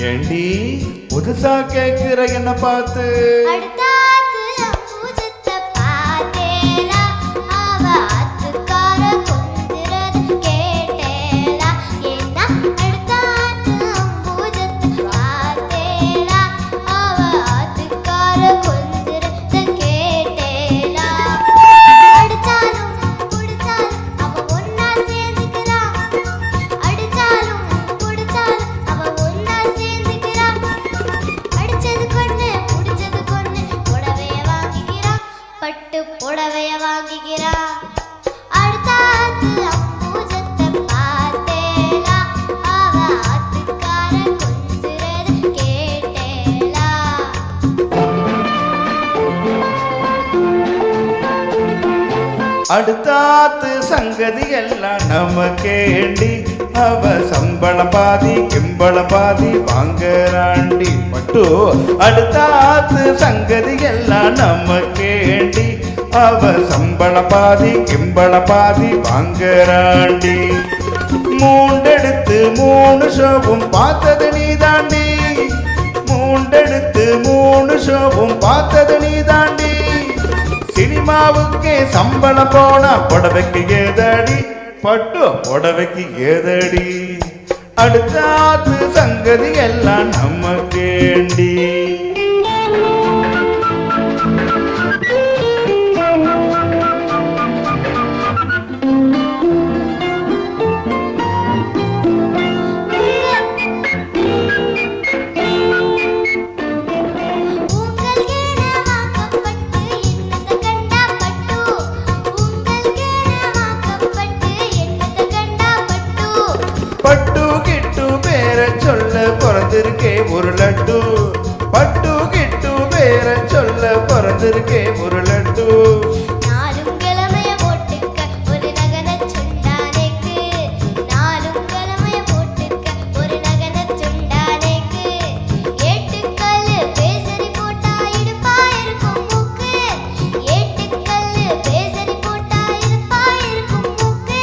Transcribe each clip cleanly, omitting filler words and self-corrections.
ஏண்டி புதுசா கேக்குற என்ன பார்த்து புடவைய வாங்கிக்கிறா அடுத்தாத்து அம்பூஜத்தை பார்த்தேலா அவ ஆத்துக்கார கொஞ்சுறது கேட்டேலா அடுத்தாத்து சங்கதி எல்லாம் நமக்கேண்டி அவ சம்பளம் பாதி கிம்பளம் பாதி வாங்கறாண்டி பட்டு அடுத்தாத்து சங்கதி எல்லாம் நமக்கேண்டி அவ சம்பள பாதி கிம்பள பாதி வாங்கறாண்டி மூண்டெடுத்து மூணு ஷோவும் பார்த்தது நீ தாண்டி மூண்டெடுத்து மூணு ஷோவும் பார்த்தது நீ தாண்டி சினிமாவுக்கே சம்பளம் போனா புடவைக்கு ஏதடி பட்டு புடவைக்கு ஏதடி அடுத்தாத்து சங்கதி எல்லாம் நமக்கேண்டி பட்டு கிட்டு பேர சொல்ல பிறந்திருக்கே ஒரு லட்டு பட்டு கிட்டு பேர சொல்ல பிறந்திருக்கே ஒரு லட்டு நாலும் கிழமைய போட்டுக்க ஒரு நகன சுண்டானேக்கு நாலும் கிழமைய போட்டுக்க ஒரு நகன சுண்டானேக்கு ஏட்டுக்கல்லு பேசரி போட்டா இடுப்பா இருக்கும் மூக்கு ஏட்டுக்கல்லு பேசரி போட்டா இடுப்பா இருக்கும் மூக்கு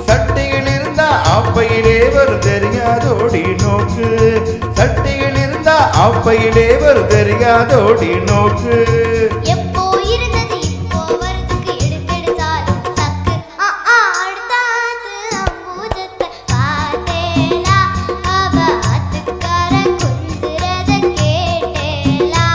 சட்டையில் இருந்தா ஆப்பையிலே வரும் தெரியாதோடி நோக்கு சட்டையில் இருந்தா ஆப்பையிலே வரும் தெரியாதோடி நோக்கு எப்போ இருந்தது இப்போ வரதுக்கு எடுத்தெடுத்தாலும் சக்கு அடுத்தாத்து அம்பூஜத்தை பார்த்தேலா அவ ஆத்துக்கார கொஞ்சுறத கேட்டேலா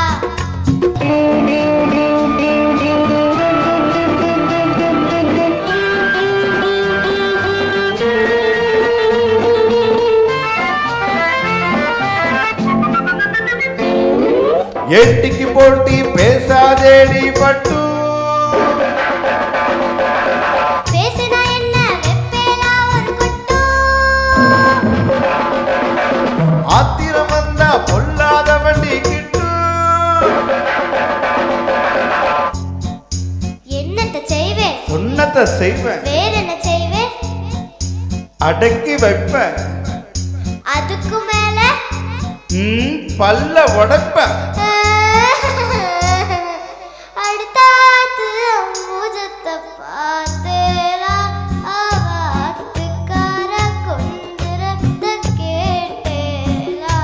ஏட்டிக்கு போட்டி பேசாதேடி பட்டு பேசினா என்ன வெப்பேலா ஒரு கொட்டு ஆத்திரம் வந்தா பொல்லாத வண்டி கிட்டு என்னத்த செய்வேன் சொன்னதை செய்வேன் வேற என்ன செய்வேன் அடக்கி வைப்பேன் அதுக்கு மேல பல்ல உடைப்பேன் அடுத்தாத்து அம்பூஜத்தை பார்த்தேலா அவ ஆத்துக்கார கொஞ்சுறத கேட்டேலா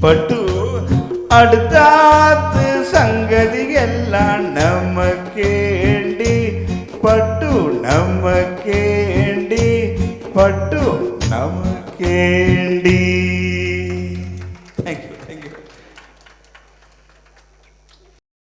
பட்டு அடுத்தாத்து சங்கதி எல்லாம் நமக்கேண்டி பட்டு நமக்கேண்டி பட்டு நமக்கேண்டி